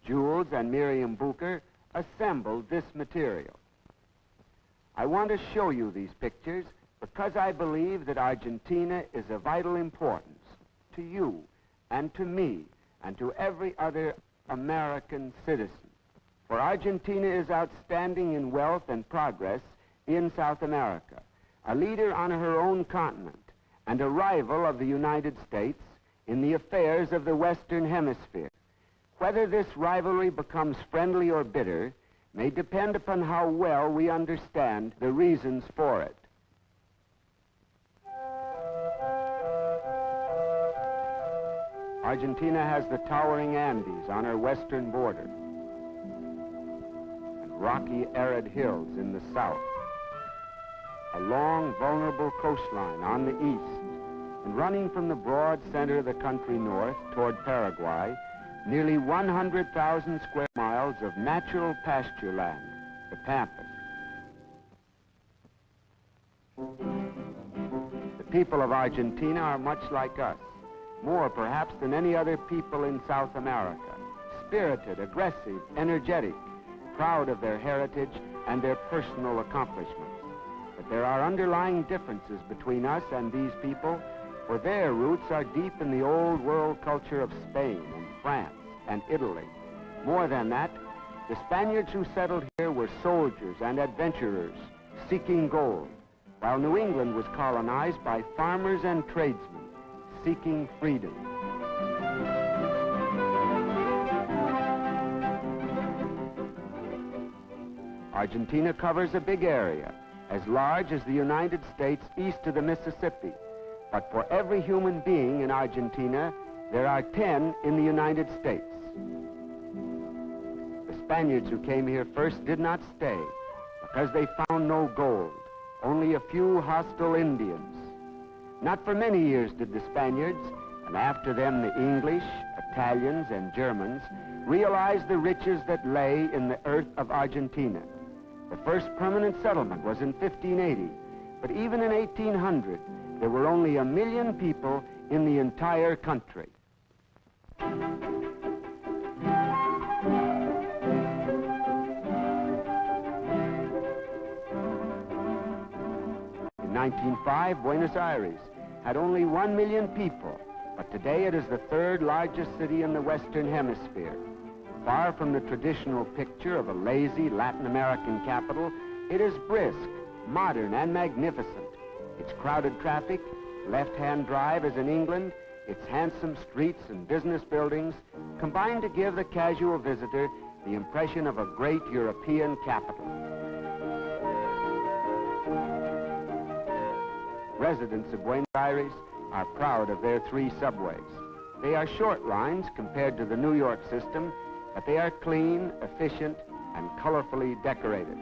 Jules and Miriam Bucher assembled this material. I want to show you these pictures because I believe that Argentina is of vital importance to you and to me and to every other American citizen. For Argentina is outstanding in wealth and progress in South America, a leader on her own continent, and a rival of the United States in the affairs of the Western Hemisphere. Whether this rivalry becomes friendly or bitter may depend upon how well we understand the reasons for it. Argentina has the towering Andes on her western border, and rocky, arid hills in the south, a long, vulnerable coastline on the east, and running from the broad center of the country north toward Paraguay, nearly 100,000 square miles of natural pasture land, the pampas. The people of Argentina are much like us, more perhaps than any other people in South America, spirited, aggressive, energetic, proud of their heritage and their personal accomplishments. But there are underlying differences between us and these people, for their roots are deep in the old world culture of Spain and France and Italy. More than that, the Spaniards who settled here were soldiers and adventurers seeking gold, while New England was colonized by farmers and tradesmen seeking freedom. Argentina covers a big area, as large as the United States east of the Mississippi. But for every human being in Argentina, there are 10 in the United States. The Spaniards who came here first did not stay because they found no gold, only a few hostile Indians. Not for many years did the Spaniards, and after them the English, Italians, and Germans, realize the riches that lay in the earth of Argentina. The first permanent settlement was in 1580, but even in 1800, there were only 1 million people in the entire country. In 1905, Buenos Aires had only 1 million people, but today it is the third largest city in the Western Hemisphere. Far from the traditional picture of a lazy Latin American capital, it is brisk, modern, and magnificent. Its crowded traffic, left-hand drive as in England, its handsome streets and business buildings combine to give the casual visitor the impression of a great European capital. Residents of Buenos Aires are proud of their 3 subways. They are short lines compared to the New York system, but they are clean, efficient, and colorfully decorated.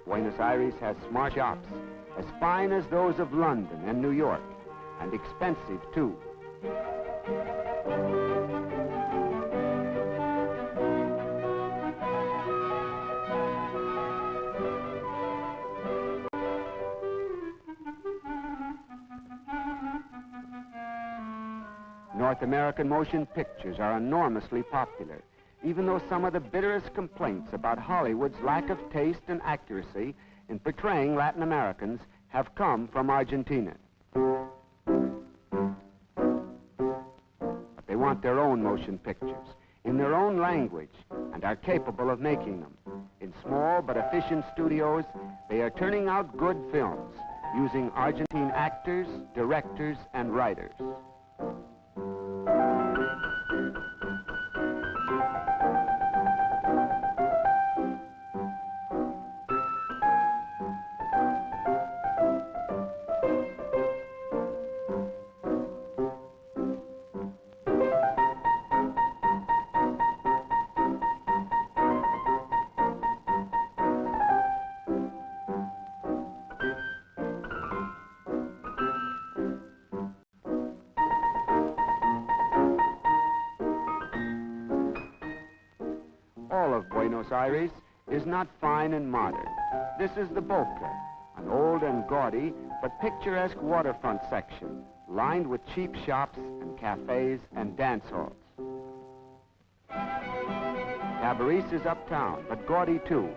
Buenos Aires has smart shops, as fine as those of London and New York, and expensive too. North American motion pictures are enormously popular, even though some of the bitterest complaints about Hollywood's lack of taste and accuracy in portraying Latin Americans have come from Argentina. But they want their own motion pictures, in their own language, and are capable of making them. In small but efficient studios, they are turning out good films, using Argentine actors, directors, and writers. All of Buenos Aires is not fine and modern. This is the Boca, an old and gaudy but picturesque waterfront section, lined with cheap shops and cafes and dance halls. Cabarets is uptown, but gaudy too,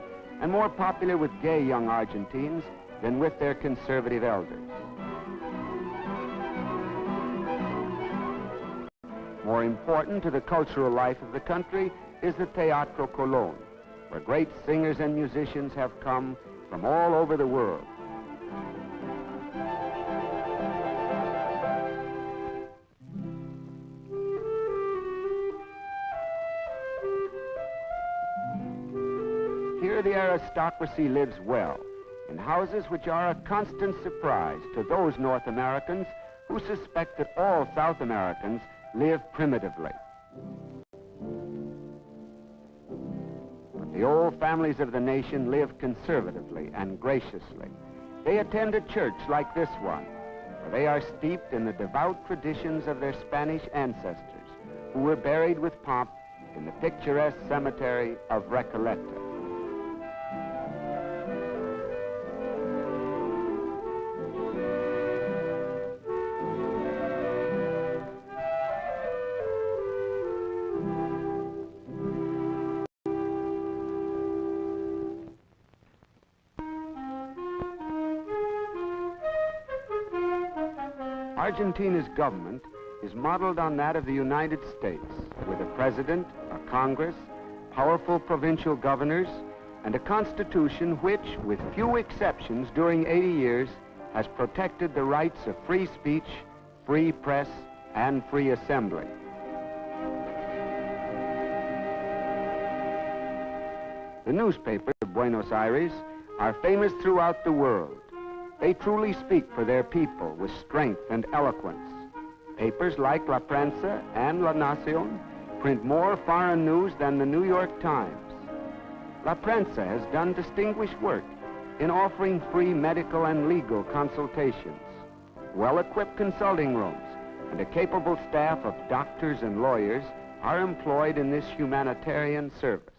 and more popular with gay young Argentines than with their conservative elders. More important to the cultural life of the country is the Teatro Colón, where great singers and musicians have come from all over the world. Here the aristocracy lives well, in houses which are a constant surprise to those North Americans who suspect that all South Americans live primitively. But the old families of the nation live conservatively and graciously. They attend a church like this one, where they are steeped in the devout traditions of their Spanish ancestors, who were buried with pomp in the picturesque cemetery of Recoleta. Argentina's government is modeled on that of the United States, with a president, a Congress, powerful provincial governors, and a constitution which, with few exceptions during 80 years, has protected the rights of free speech, free press, and free assembly. The newspapers of Buenos Aires are famous throughout the world. They truly speak for their people with strength and eloquence. Papers like La Prensa and La Nación print more foreign news than the New York Times. La Prensa has done distinguished work in offering free medical and legal consultations, well-equipped consulting rooms, and a capable staff of doctors and lawyers are employed in this humanitarian service.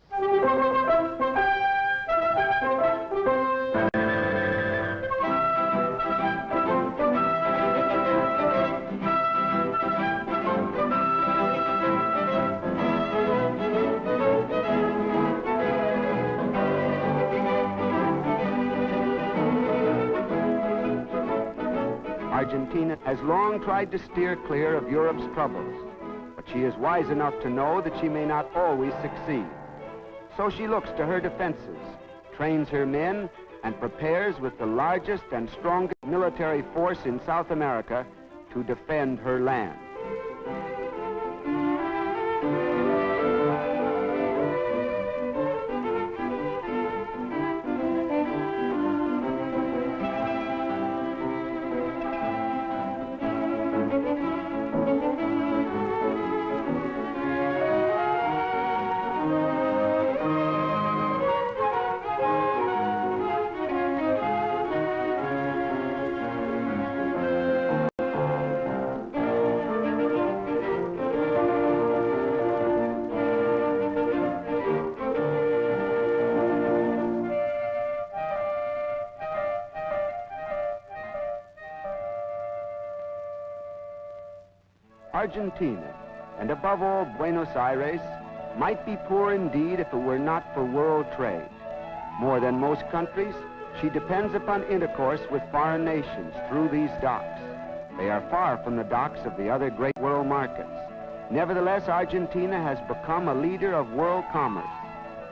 Argentina has long tried to steer clear of Europe's troubles, but she is wise enough to know that she may not always succeed. So she looks to her defenses, trains her men, and prepares with the largest and strongest military force in South America to defend her land. Argentina, and above all Buenos Aires, might be poor indeed if it were not for world trade. More than most countries, she depends upon intercourse with foreign nations through these docks. They are far from the docks of the other great world markets. Nevertheless, Argentina has become a leader of world commerce.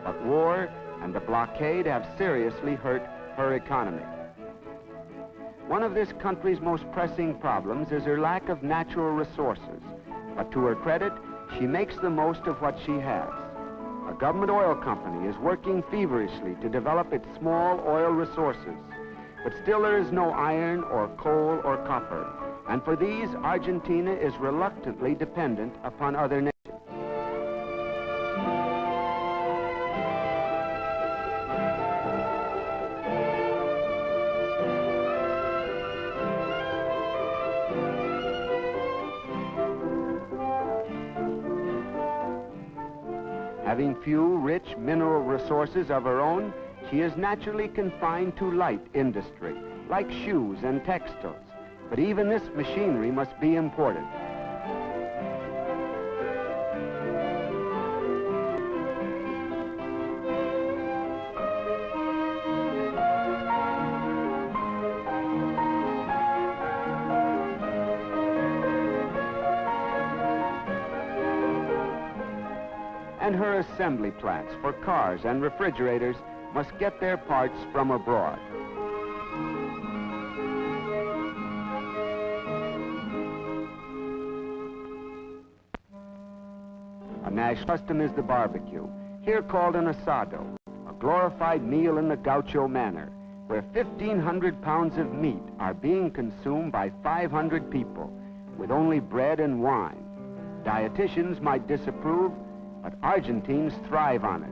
But war and the blockade have seriously hurt her economy. One of this country's most pressing problems is her lack of natural resources. But to her credit, she makes the most of what she has. A government oil company is working feverishly to develop its small oil resources. But still there is no iron or coal or copper. And for these, Argentina is reluctantly dependent upon other nations. Having few rich mineral resources of her own, she is naturally confined to light industry, like shoes and textiles, But even this machinery must be imported. And her assembly plants for cars and refrigerators must get their parts from abroad. A national custom is the barbecue, here called an asado, a glorified meal in the gaucho manner, where 1,500 pounds of meat are being consumed by 500 people with only bread and wine. Dietitians might disapprove, but Argentines thrive on it.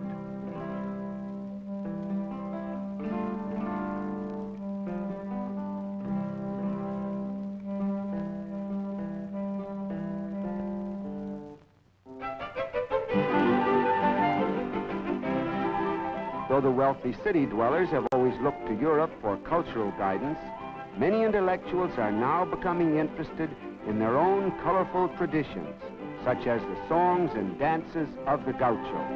Though the wealthy city dwellers have always looked to Europe for cultural guidance, many intellectuals are now becoming interested in their own colorful traditions, such as the songs and dances of the gaucho.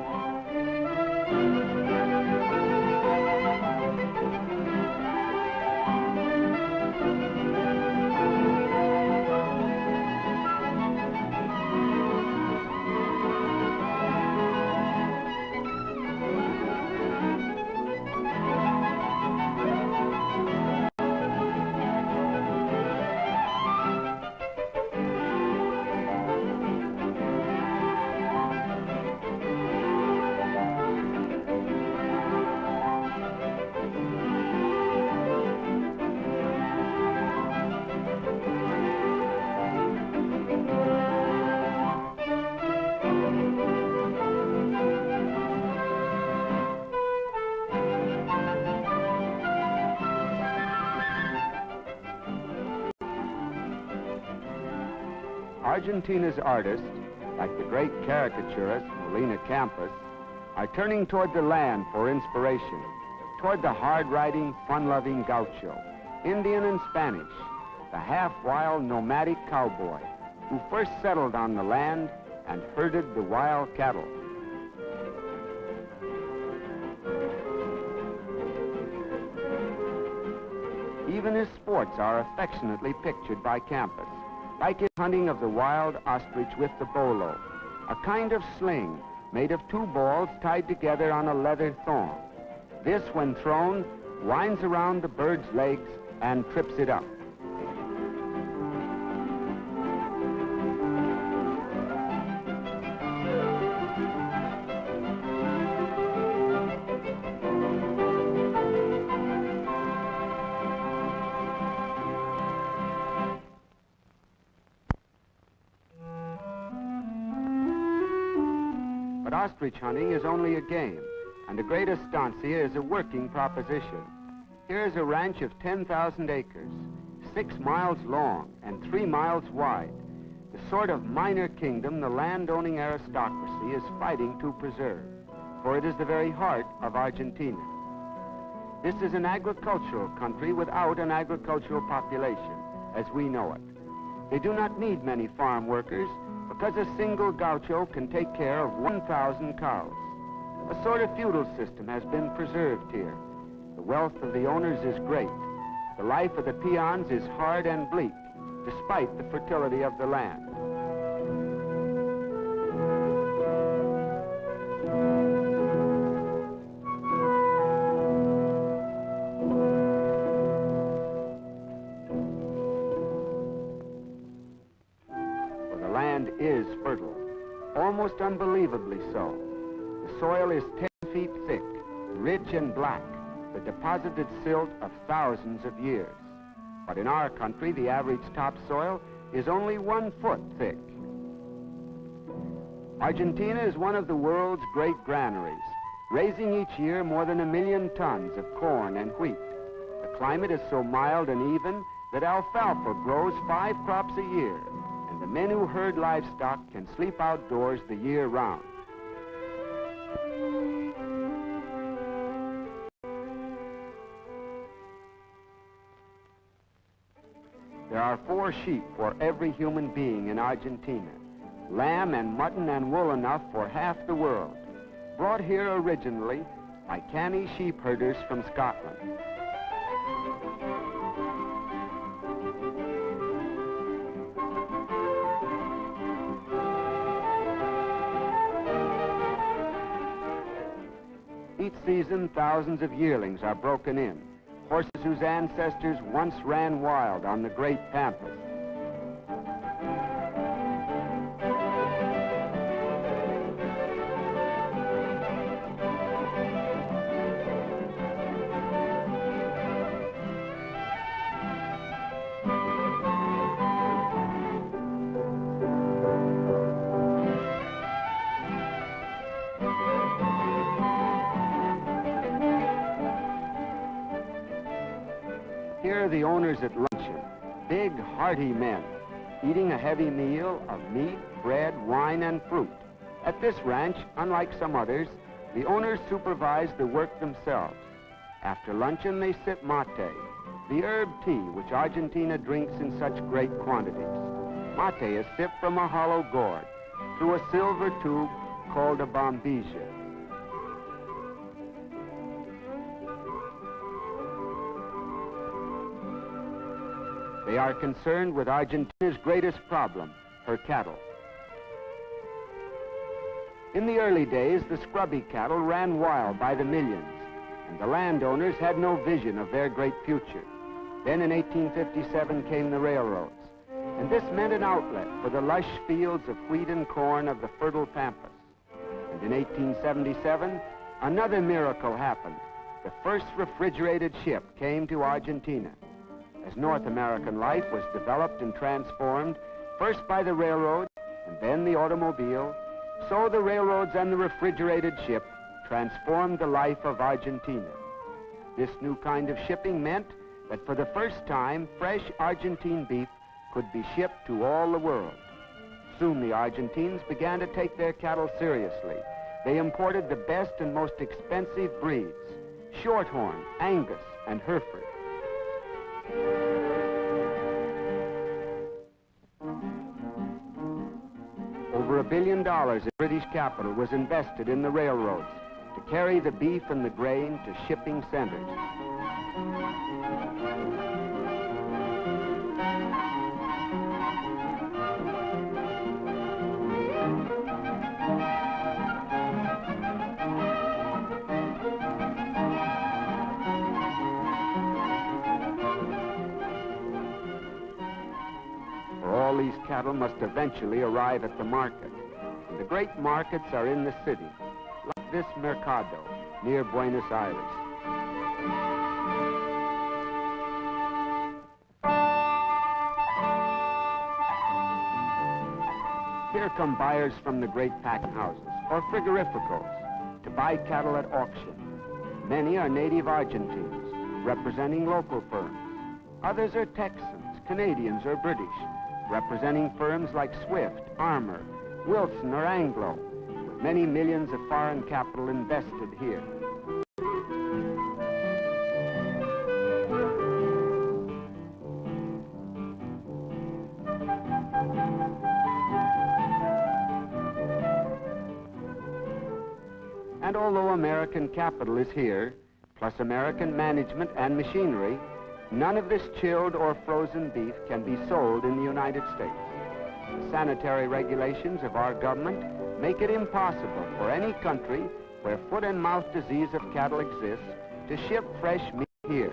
Argentina's artists, like the great caricaturist Molina Campos, are turning toward the land for inspiration, toward the hard-riding, fun-loving gaucho, Indian and Spanish, the half-wild nomadic cowboy who first settled on the land and herded the wild cattle. Even his sports are affectionately pictured by Campos, like his hunting of the wild ostrich with the bolo, a kind of sling made of two balls tied together on a leather thong. This, when thrown, winds around the bird's legs and trips it up. Ostrich hunting is only a game, and the great estancia is a working proposition. Here is a ranch of 10,000 acres, 6 miles long and 3 miles wide, the sort of minor kingdom the land-owning aristocracy is fighting to preserve, for it is the very heart of Argentina. This is an agricultural country without an agricultural population, as we know it. They do not need many farm workers, because a single gaucho can take care of 1,000 cows. A sort of feudal system has been preserved here. The wealth of the owners is great. The life of the peons is hard and bleak, despite the fertility of the land. Is fertile, almost unbelievably so. The soil is 10 feet thick, rich and black, the deposited silt of thousands of years. But in our country, the average topsoil is only 1 foot thick. Argentina is one of the world's great granaries, raising each year more than 1 million tons of corn and wheat. The climate is so mild and even that alfalfa grows 5 crops a year, and the men who herd livestock can sleep outdoors the year round. There are 4 sheep for every human being in Argentina. Lamb and mutton and wool enough for half the world. Brought here originally by canny sheep herders from Scotland. Each season, thousands of yearlings are broken in. Horses whose ancestors once ran wild on the great pampas. Here are the owners at luncheon, big, hearty men, eating a heavy meal of meat, bread, wine, and fruit. At this ranch, unlike some others, the owners supervise the work themselves. After luncheon, they sip mate, the herb tea which Argentina drinks in such great quantities. Mate is sipped from a hollow gourd through a silver tube called a bombilla. They are concerned with Argentina's greatest problem, her cattle. In the early days, the scrubby cattle ran wild by the millions, and the landowners had no vision of their great future. Then in 1857 came the railroads, and this meant an outlet for the lush fields of wheat and corn of the fertile pampas. And in 1877, another miracle happened. The first refrigerated ship came to Argentina. As North American life was developed and transformed, first by the railroad and then the automobile, so the railroads and the refrigerated ship transformed the life of Argentina. This new kind of shipping meant that for the first time, fresh Argentine beef could be shipped to all the world. Soon the Argentines began to take their cattle seriously. They imported the best and most expensive breeds, Shorthorn, Angus, and Hereford. Over $1 billion in British capital was invested in the railroads to carry the beef and the grain to shipping centers. All these cattle must eventually arrive at the market. And the great markets are in the city, like this Mercado near Buenos Aires. Here come buyers from the great packing houses or frigorificals to buy cattle at auction. Many are native Argentines, representing local firms. Others are Texans, Canadians, or British, representing firms like Swift, Armour, Wilson, or Anglo, with many millions of foreign capital invested here. And although American capital is here, plus American management and machinery, none of this chilled or frozen beef can be sold in the United States. The sanitary regulations of our government make it impossible for any country where foot and mouth disease of cattle exists to ship fresh meat here,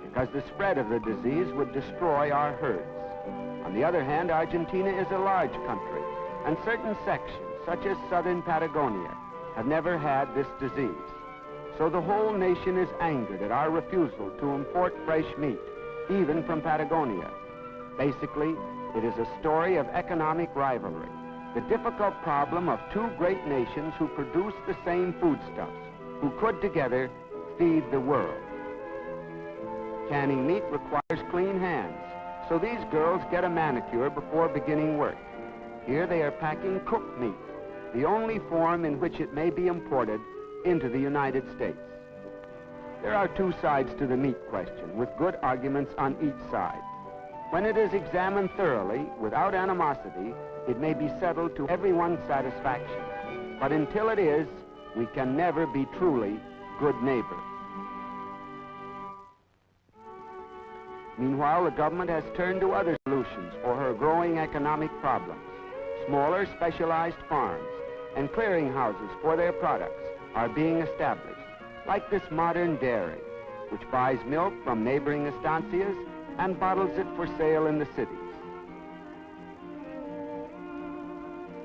because the spread of the disease would destroy our herds. On the other hand, Argentina is a large country, and certain sections, such as southern Patagonia, have never had this disease. So the whole nation is angered at our refusal to import fresh meat, even from Patagonia. Basically, it is a story of economic rivalry, the difficult problem of two great nations who produce the same foodstuffs, who could together feed the world. Canning meat requires clean hands, so these girls get a manicure before beginning work. Here they are packing cooked meat, the only form in which it may be imported into the United States. There are two sides to the meat question, with good arguments on each side. When it is examined thoroughly, without animosity, it may be settled to everyone's satisfaction. But until it is, we can never be truly good neighbors. Meanwhile, the government has turned to other solutions for her growing economic problems. Smaller, specialized farms and clearinghouses for their products are being established, like this modern dairy, which buys milk from neighboring estancias and bottles it for sale in the cities.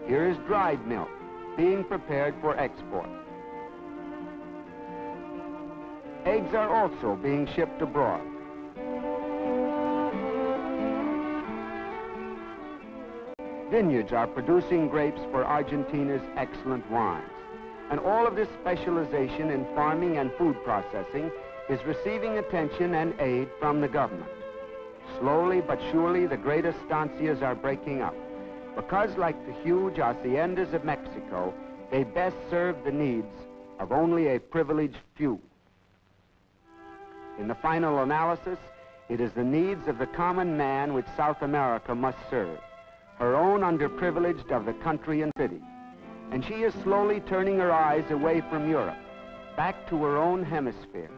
Here is dried milk being prepared for export. Eggs are also being shipped abroad. Vineyards are producing grapes for Argentina's excellent wines. And all of this specialization in farming and food processing is receiving attention and aid from the government. Slowly but surely, the great estancias are breaking up, because like the huge haciendas of Mexico, they best serve the needs of only a privileged few. In the final analysis, it is the needs of the common man which South America must serve, her own underprivileged of the country and city. And she is slowly turning her eyes away from Europe, back to her own hemisphere.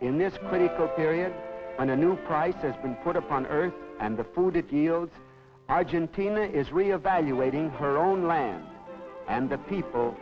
In this critical period, when a new price has been put upon earth and the food it yields, Argentina is reevaluating her own land and the people.